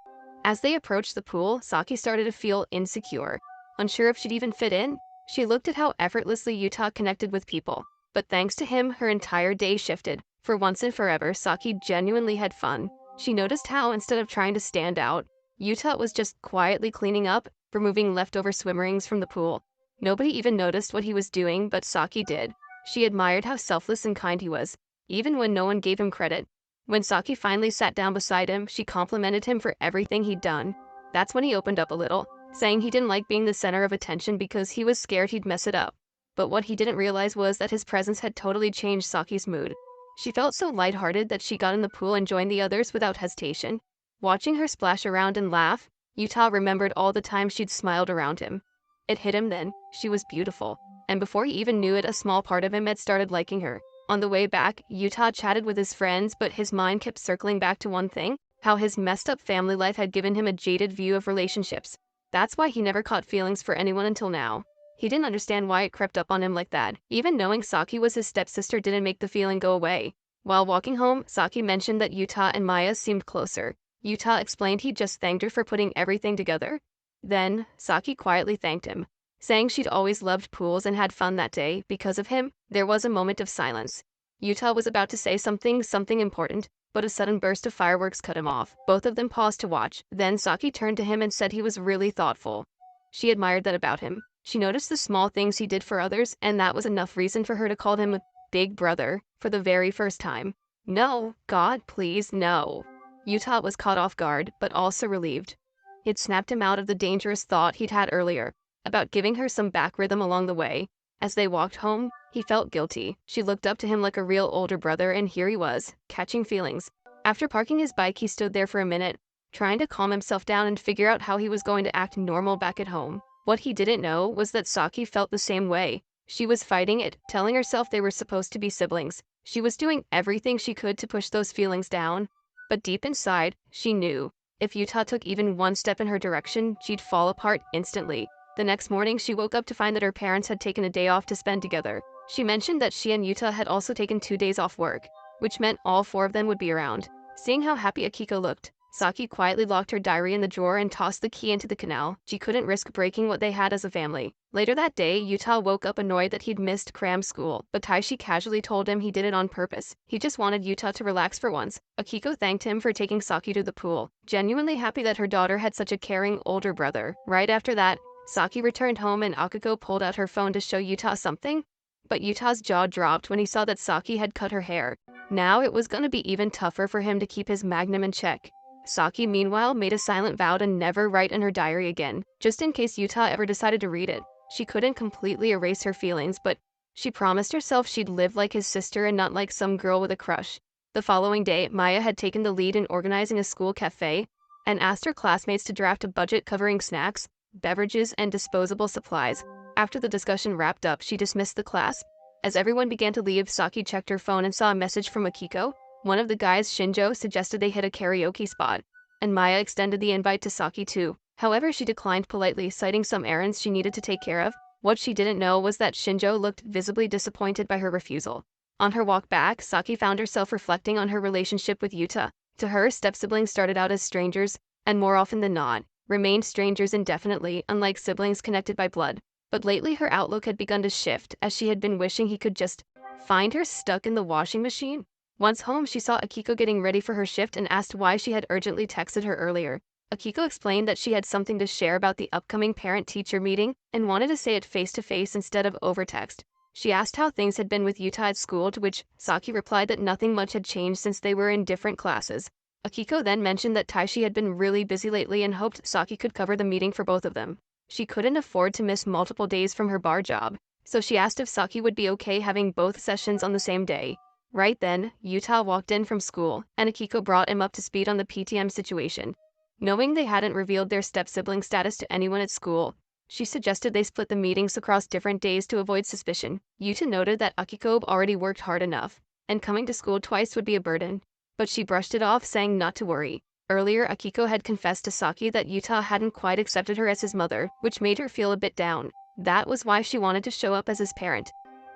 As they approached the pool, Saki started to feel insecure, unsure if she'd even fit in. She looked at how effortlessly Yuta connected with people, but thanks to him, her entire day shifted. For once and forever, Saki genuinely had fun. She noticed how, instead of trying to stand out, Yuta was just quietly cleaning up, removing leftover swim rings from the pool. Nobody even noticed what he was doing, but Saki did. She admired how selfless and kind he was, even when no one gave him credit. When Saki finally sat down beside him, she complimented him for everything he'd done. That's when he opened up a little, saying he didn't like being the center of attention because he was scared he'd mess it up. But what he didn't realize was that his presence had totally changed Saki's mood. She felt so lighthearted that she got in the pool and joined the others without hesitation. Watching her splash around and laugh, Yuta remembered all the times she'd smiled around him. It hit him then, she was beautiful. And before he even knew it, a small part of him had started liking her. On the way back, Yuta chatted with his friends, but his mind kept circling back to one thing: how his messed up family life had given him a jaded view of relationships. That's why he never caught feelings for anyone until now. He didn't understand why it crept up on him like that. Even knowing Saki was his stepsister didn't make the feeling go away. While walking home, Saki mentioned that Yuta and Maya seemed closer. Yuta explained he'd just thanked her for putting everything together. Then, Saki quietly thanked him, saying she'd always loved pools and had fun that day. Because of him, there was a moment of silence. Yuta was about to say something important, but a sudden burst of fireworks cut him off. Both of them paused to watch. Then Saki turned to him and said he was really thoughtful. She admired that about him. She noticed the small things he did for others, and that was enough reason for her to call him a big brother for the very first time. No, God, please, no. Yuta was caught off guard, but also relieved. It snapped him out of the dangerous thought he'd had earlier, about giving her some back rhythm along the way. As they walked home, he felt guilty. She looked up to him like a real older brother, and here he was, catching feelings. After parking his bike, he stood there for a minute, trying to calm himself down and figure out how he was going to act normal back at home. What he didn't know was that Saki felt the same way. She was fighting it, telling herself they were supposed to be siblings. She was doing everything she could to push those feelings down. But deep inside, she knew, if Yuta took even one step in her direction, she'd fall apart instantly. The next morning, she woke up to find that her parents had taken a day off to spend together. She mentioned that she and Yuta had also taken 2 days off work, which meant all 4 of them would be around. Seeing how happy Akiko looked, Saki quietly locked her diary in the drawer and tossed the key into the canal. She couldn't risk breaking what they had as a family. Later that day, Yuta woke up annoyed that he'd missed cram school, but Taishi casually told him he did it on purpose. He just wanted Yuta to relax for once. Akiko thanked him for taking Saki to the pool, genuinely happy that her daughter had such a caring older brother. Right after that, Saki returned home and Akiko pulled out her phone to show Yuta something. But Yuta's jaw dropped when he saw that Saki had cut her hair. Now it was gonna be even tougher for him to keep his magnum in check. Saki, meanwhile, made a silent vow to never write in her diary again, just in case Yuta ever decided to read it. She couldn't completely erase her feelings, but she promised herself she'd live like his sister and not like some girl with a crush. The following day, Maya had taken the lead in organizing a school cafe and asked her classmates to draft a budget covering snacks, beverages, and disposable supplies. After the discussion wrapped up, she dismissed the class. As everyone began to leave, Saki checked her phone and saw a message from Akiko. One of the guys, Shinjo, suggested they hit a karaoke spot, and Maya extended the invite to Saki too. However, she declined politely, citing some errands she needed to take care of. What she didn't know was that Shinjo looked visibly disappointed by her refusal. On her walk back, Saki found herself reflecting on her relationship with Yuta. To her, step-siblings started out as strangers, and more often than not, remained strangers indefinitely, unlike siblings connected by blood. But lately her outlook had begun to shift, as she had been wishing he could just find her stuck in the washing machine. Once home, she saw Akiko getting ready for her shift and asked why she had urgently texted her earlier. Akiko explained that she had something to share about the upcoming parent-teacher meeting and wanted to say it face-to-face instead of over text. She asked how things had been with Yuta at school, to which Saki replied that nothing much had changed since they were in different classes. Akiko then mentioned that Taishi had been really busy lately and hoped Saki could cover the meeting for both of them. She couldn't afford to miss multiple days from her bar job, so she asked if Saki would be okay having both sessions on the same day. Right then, Yuta walked in from school, and Akiko brought him up to speed on the PTM situation. Knowing they hadn't revealed their step-sibling status to anyone at school, she suggested they split the meetings across different days to avoid suspicion. Yuta noted that Akiko already worked hard enough, and coming to school twice would be a burden, but she brushed it off, saying not to worry. Earlier, Akiko had confessed to Saki that Yuta hadn't quite accepted her as his mother, which made her feel a bit down. That was why she wanted to show up as his parent,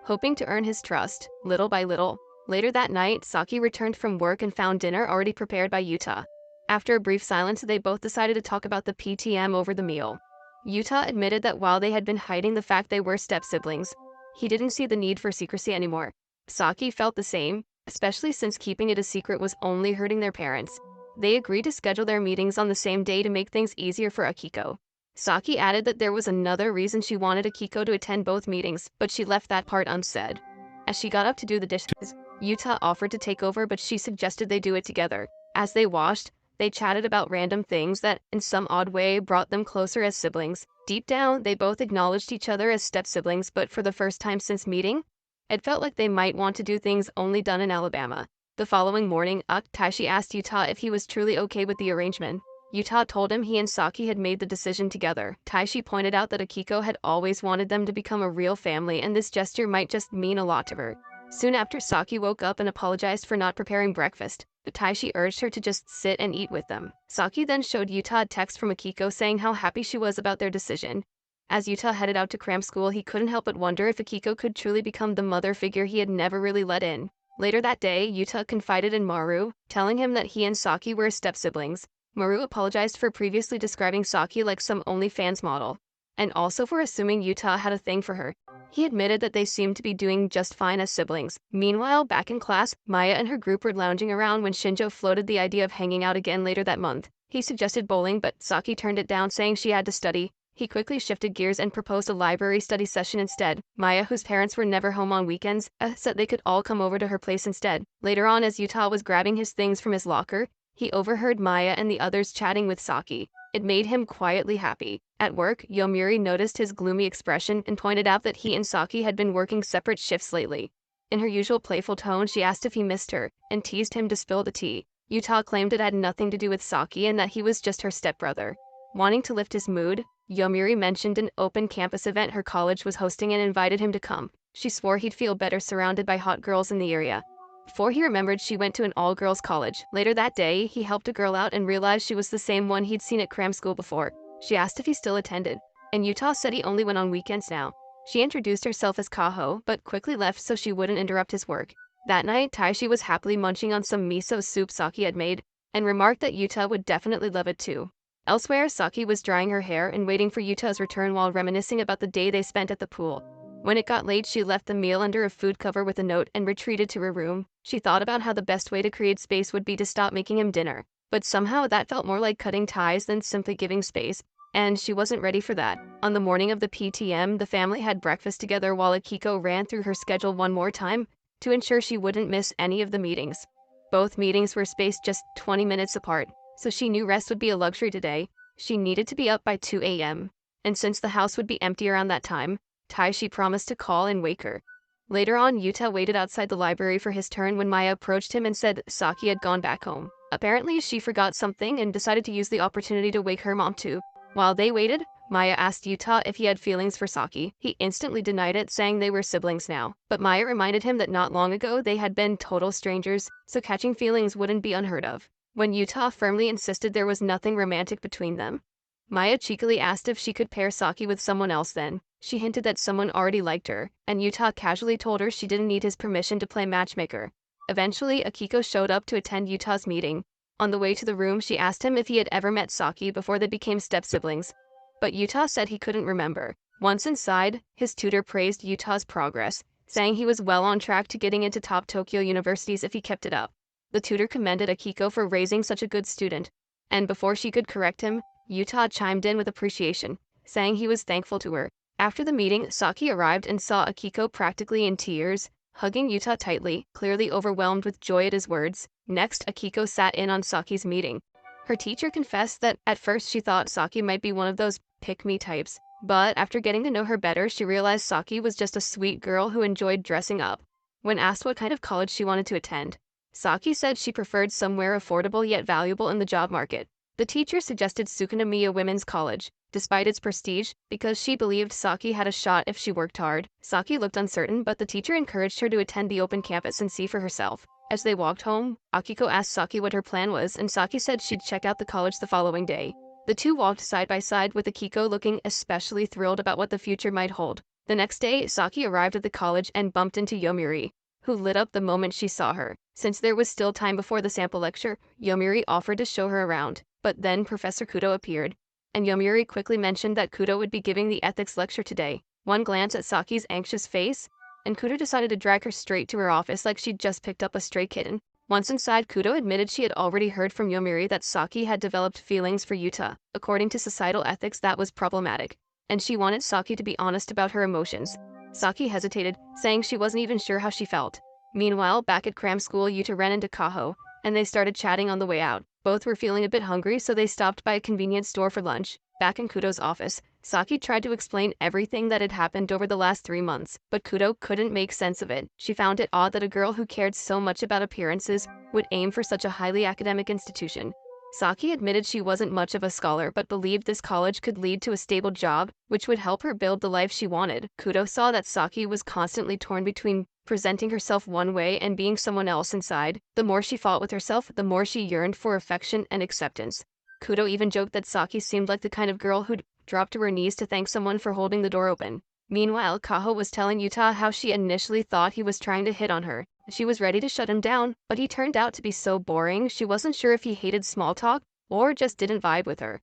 hoping to earn his trust, little by little. Later that night, Saki returned from work and found dinner already prepared by Yuta. After a brief silence, they both decided to talk about the PTM over the meal. Yuta admitted that while they had been hiding the fact they were step-siblings, he didn't see the need for secrecy anymore. Saki felt the same, especially since keeping it a secret was only hurting their parents. They agreed to schedule their meetings on the same day to make things easier for Akiko. Saki added that there was another reason she wanted Akiko to attend both meetings, but she left that part unsaid. As she got up to do the dishes, Yuta offered to take over, but she suggested they do it together. As they washed, they chatted about random things that, in some odd way, brought them closer as siblings. Deep down, they both acknowledged each other as step-siblings, but for the first time since meeting, it felt like they might want to do things only done in Alabama. The following morning, Taishi asked Yuta if he was truly okay with the arrangement. Yuta told him he and Saki had made the decision together. Taishi pointed out that Akiko had always wanted them to become a real family, and this gesture might just mean a lot to her. Soon after, Saki woke up and apologized for not preparing breakfast, but Taishi urged her to just sit and eat with them. Saki then showed Yuta a text from Akiko saying how happy she was about their decision. As Yuta headed out to cram school, he couldn't help but wonder if Akiko could truly become the mother figure he had never really let in. Later that day, Yuta confided in Maru, telling him that he and Saki were step-siblings. Maru apologized for previously describing Saki like some OnlyFans model, and also for assuming Yuta had a thing for her. He admitted that they seemed to be doing just fine as siblings. Meanwhile, back in class, Maya and her group were lounging around when Shinjo floated the idea of hanging out again later that month. He suggested bowling, but Saki turned it down, saying she had to study. He quickly shifted gears and proposed a library study session instead. Maya, whose parents were never home on weekends, said they could all come over to her place instead. Later on, as Yuta was grabbing his things from his locker, he overheard Maya and the others chatting with Saki. It made him quietly happy. At work, Yomiuri noticed his gloomy expression and pointed out that he and Saki had been working separate shifts lately. In her usual playful tone, she asked if he missed her, and teased him to spill the tea. Yuta claimed it had nothing to do with Saki and that he was just her stepbrother. Wanting to lift his mood, Yomiuri mentioned an open campus event her college was hosting and invited him to come. She swore he'd feel better surrounded by hot girls in the area. Before he remembered, she went to an all-girls college. Later that day, he helped a girl out and realized she was the same one he'd seen at cram school before. She asked if he still attended, and Yuta said he only went on weekends now. She introduced herself as Kaho, but quickly left so she wouldn't interrupt his work. That night, Taishi was happily munching on some miso soup Saki had made, and remarked that Yuta would definitely love it too. Elsewhere, Saki was drying her hair and waiting for Yuta's return while reminiscing about the day they spent at the pool. When it got late, she left the meal under a food cover with a note and retreated to her room. She thought about how the best way to create space would be to stop making him dinner, but somehow that felt more like cutting ties than simply giving space, and she wasn't ready for that. On the morning of the PTM, the family had breakfast together while Akiko ran through her schedule one more time to ensure she wouldn't miss any of the meetings. Both meetings were spaced just 20 minutes apart, so she knew rest would be a luxury today. She needed to be up by 2 a.m., and since the house would be empty around that time, Taishi promised to call and wake her. Later on, Yuta waited outside the library for his turn when Maya approached him and said Saki had gone back home. Apparently, she forgot something and decided to use the opportunity to wake her mom too. While they waited, Maya asked Yuta if he had feelings for Saki. He instantly denied it, saying they were siblings now. But Maya reminded him that not long ago they had been total strangers, so catching feelings wouldn't be unheard of. When Yuta firmly insisted there was nothing romantic between them, Maya cheekily asked if she could pair Saki with someone else then. She hinted that someone already liked her, and Yuta casually told her she didn't need his permission to play matchmaker. Eventually, Akiko showed up to attend Yuta's meeting. On the way to the room, she asked him if he had ever met Saki before they became step-siblings, but Yuta said he couldn't remember. Once inside, his tutor praised Yuta's progress, saying he was well on track to getting into top Tokyo universities if he kept it up. The tutor commended Akiko for raising such a good student, and before she could correct him, Yuta chimed in with appreciation, saying he was thankful to her. After the meeting, Saki arrived and saw Akiko practically in tears, hugging Yuta tightly, clearly overwhelmed with joy at his words. Next, Akiko sat in on Saki's meeting. Her teacher confessed that at first she thought Saki might be one of those pick-me types, but after getting to know her better, she realized Saki was just a sweet girl who enjoyed dressing up. When asked what kind of college she wanted to attend, Saki said she preferred somewhere affordable yet valuable in the job market. The teacher suggested Tsukunomiya Women's College, despite its prestige, because she believed Saki had a shot if she worked hard. Saki looked uncertain, but the teacher encouraged her to attend the open campus and see for herself. As they walked home, Akiko asked Saki what her plan was, and Saki said she'd check out the college the following day. The two walked side by side with Akiko looking especially thrilled about what the future might hold. The next day, Saki arrived at the college and bumped into Yomiuri, who lit up the moment she saw her. Since there was still time before the sample lecture, Yomiuri offered to show her around. But then Professor Kudo appeared, and Yomiuri quickly mentioned that Kudo would be giving the ethics lecture today. One glance at Saki's anxious face, and Kudo decided to drag her straight to her office like she'd just picked up a stray kitten. Once inside, Kudo admitted she had already heard from Yomiuri that Saki had developed feelings for Yuta. According to societal ethics, that was problematic, and she wanted Saki to be honest about her emotions. Saki hesitated, saying she wasn't even sure how she felt. Meanwhile, back at cram school, Yuta ran into Kaho, and they started chatting on the way out. Both were feeling a bit hungry, so they stopped by a convenience store for lunch. Back in Kudo's office, Saki tried to explain everything that had happened over the last 3 months, but Kudo couldn't make sense of it. She found it odd that a girl who cared so much about appearances would aim for such a highly academic institution. Saki admitted she wasn't much of a scholar but believed this college could lead to a stable job, which would help her build the life she wanted. Kudo saw that Saki was constantly torn between presenting herself one way and being someone else inside. The more she fought with herself, the more she yearned for affection and acceptance. Kudo even joked that Saki seemed like the kind of girl who'd drop to her knees to thank someone for holding the door open. Meanwhile, Kaho was telling Yuta how she initially thought he was trying to hit on her. She was ready to shut him down, but he turned out to be so boring she wasn't sure if he hated small talk or just didn't vibe with her.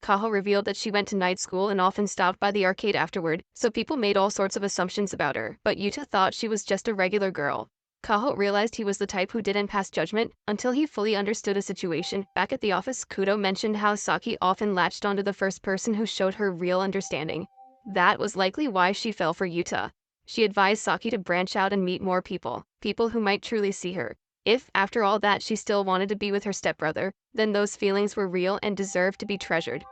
Kaho revealed that she went to night school and often stopped by the arcade afterward, so people made all sorts of assumptions about her, but Yuta thought she was just a regular girl. Kaho realized he was the type who didn't pass judgment until he fully understood a situation. Back at the office, Kudo mentioned how Saki often latched onto the first person who showed her real understanding. That was likely why she fell for Yuta. She advised Saki to branch out and meet more people who might truly see her. If, after all that, she still wanted to be with her stepbrother, then those feelings were real and deserved to be treasured.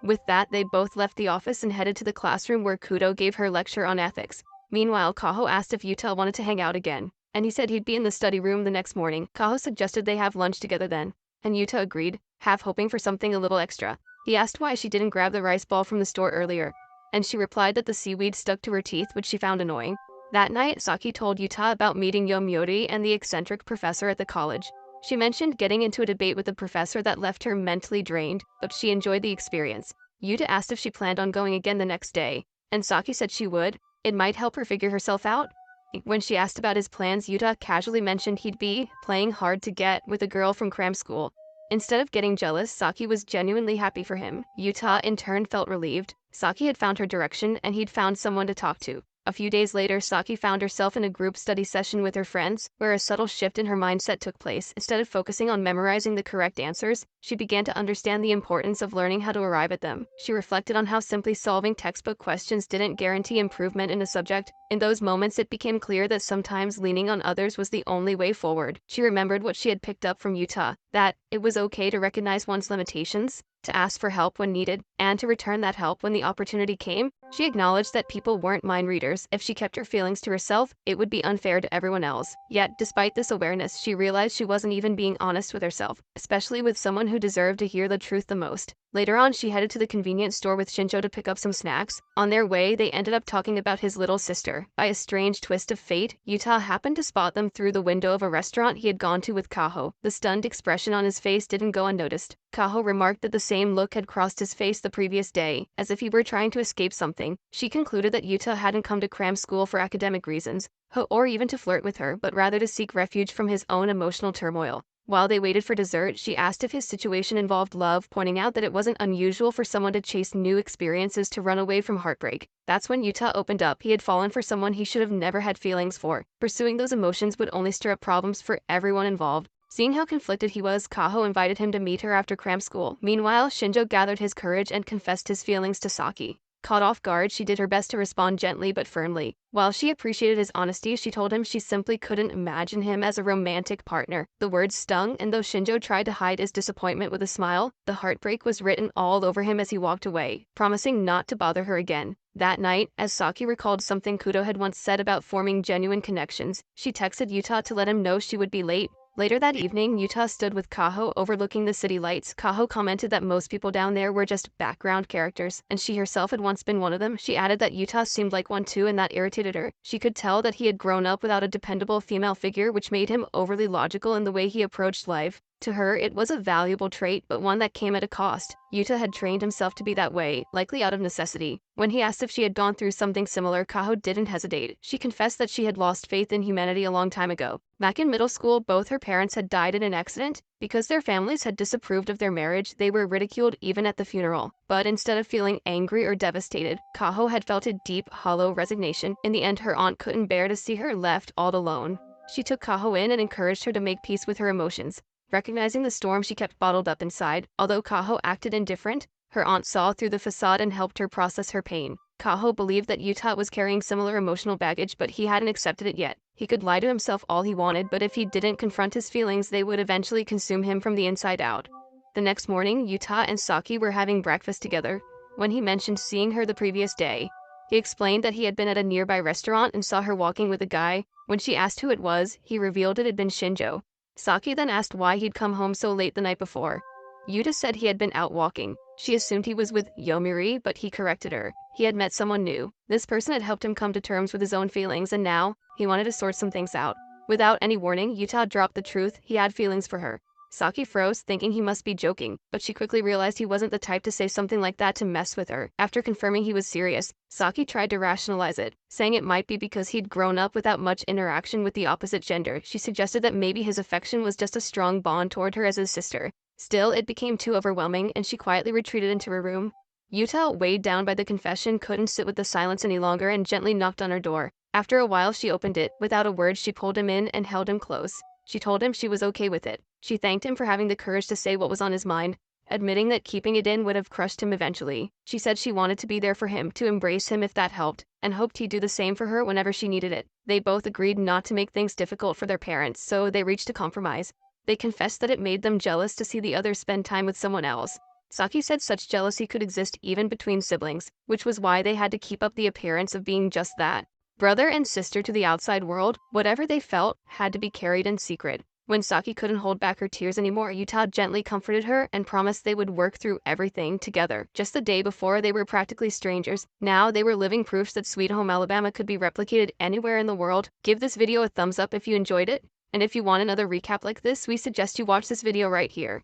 With that, they both left the office and headed to the classroom where Kudo gave her lecture on ethics. Meanwhile, Kaho asked if Yuta wanted to hang out again, and he said he'd be in the study room the next morning. Kaho suggested they have lunch together then, and Yuta agreed, half hoping for something a little extra. He asked why she didn't grab the rice ball from the store earlier, and she replied that the seaweed stuck to her teeth, which she found annoying. That night, Saki told Yuta about meeting Yomiuri and the eccentric professor at the college. She mentioned getting into a debate with the professor that left her mentally drained, but she enjoyed the experience. Yuta asked if she planned on going again the next day, and Saki said she would. It might help her figure herself out. When she asked about his plans, Yuta casually mentioned he'd be playing hard to get with a girl from cram school. Instead of getting jealous, Saki was genuinely happy for him. Yuta, in turn, felt relieved. Saki had found her direction, and he'd found someone to talk to. A few days later, Saki found herself in a group study session with her friends, where a subtle shift in her mindset took place. Instead of focusing on memorizing the correct answers, she began to understand the importance of learning how to arrive at them. She reflected on how simply solving textbook questions didn't guarantee improvement in a subject. In those moments, it became clear that sometimes leaning on others was the only way forward. She remembered what she had picked up from Yuta, that it was okay to recognize one's limitations, to ask for help when needed, and to return that help when the opportunity came. She acknowledged that people weren't mind readers. If she kept her feelings to herself, it would be unfair to everyone else. Yet, despite this awareness, she realized she wasn't even being honest with herself, especially with someone who deserved to hear the truth the most. Later on, she headed to the convenience store with Shinjo to pick up some snacks. On their way, they ended up talking about his little sister. By a strange twist of fate, Yuta happened to spot them through the window of a restaurant he had gone to with Kaho. The stunned expression on his face didn't go unnoticed. Kaho remarked that the same look had crossed his face the previous day, as if he were trying to escape something. She concluded that Yuta hadn't come to cram school for academic reasons, or even to flirt with her, but rather to seek refuge from his own emotional turmoil. While they waited for dessert, she asked if his situation involved love, pointing out that it wasn't unusual for someone to chase new experiences to run away from heartbreak. That's when Yuta opened up. He had fallen for someone he should have never had feelings for. Pursuing those emotions would only stir up problems for everyone involved. Seeing how conflicted he was, Kaho invited him to meet her after cram school. Meanwhile, Shinjo gathered his courage and confessed his feelings to Saki. Caught off guard, she did her best to respond gently but firmly. While she appreciated his honesty, she told him she simply couldn't imagine him as a romantic partner. The words stung, and though Shinjo tried to hide his disappointment with a smile, the heartbreak was written all over him as he walked away, promising not to bother her again. That night, as Saki recalled something Kudo had once said about forming genuine connections, she texted Yuta to let him know she would be late. Later that evening, Yuta stood with Kaho overlooking the city lights. Kaho commented that most people down there were just background characters, and she herself had once been one of them. She added that Yuta seemed like one too, and that irritated her. She could tell that he had grown up without a dependable female figure, which made him overly logical in the way he approached life. To her, it was a valuable trait, but one that came at a cost. Yuta had trained himself to be that way, likely out of necessity. When he asked if she had gone through something similar, Kaho didn't hesitate. She confessed that she had lost faith in humanity a long time ago. Back in middle school, both her parents had died in an accident. Because their families had disapproved of their marriage, they were ridiculed even at the funeral. But instead of feeling angry or devastated, Kaho had felt a deep, hollow resignation. In the end, her aunt couldn't bear to see her left all alone. She took Kaho in and encouraged her to make peace with her emotions. Recognizing the storm she kept bottled up inside, although Kaho acted indifferent, her aunt saw through the facade and helped her process her pain. Kaho believed that Yuta was carrying similar emotional baggage, but he hadn't accepted it yet. He could lie to himself all he wanted, but if he didn't confront his feelings, they would eventually consume him from the inside out. The next morning, Yuta and Saki were having breakfast together. When he mentioned seeing her the previous day, he explained that he had been at a nearby restaurant and saw her walking with a guy. When she asked who it was, he revealed it had been Shinjo. Saki then asked why he'd come home so late the night before. Yuta said he had been out walking. She assumed he was with Yomiuri, but he corrected her. He had met someone new. This person had helped him come to terms with his own feelings, and now he wanted to sort some things out. Without any warning, Yuta dropped the truth. He had feelings for her. Saki froze, thinking he must be joking, but she quickly realized he wasn't the type to say something like that to mess with her. After confirming he was serious, Saki tried to rationalize it, saying it might be because he'd grown up without much interaction with the opposite gender. She suggested that maybe his affection was just a strong bond toward her as his sister. Still, it became too overwhelming, and she quietly retreated into her room. Yuta, weighed down by the confession, couldn't sit with the silence any longer and gently knocked on her door. After a while, she opened it. Without a word, she pulled him in and held him close. She told him she was okay with it. She thanked him for having the courage to say what was on his mind, admitting that keeping it in would have crushed him eventually. She said she wanted to be there for him, to embrace him if that helped, and hoped he'd do the same for her whenever she needed it. They both agreed not to make things difficult for their parents, so they reached a compromise. They confessed that it made them jealous to see the other spend time with someone else. Saki said such jealousy could exist even between siblings, which was why they had to keep up the appearance of being just that. Brother and sister to the outside world, whatever they felt had to be carried in secret. When Saki couldn't hold back her tears anymore, Yuta gently comforted her and promised they would work through everything together. Just the day before, they were practically strangers. Now they were living proofs that Sweet Home Alabama could be replicated anywhere in the world. Give this video a thumbs up if you enjoyed it. And if you want another recap like this, we suggest you watch this video right here.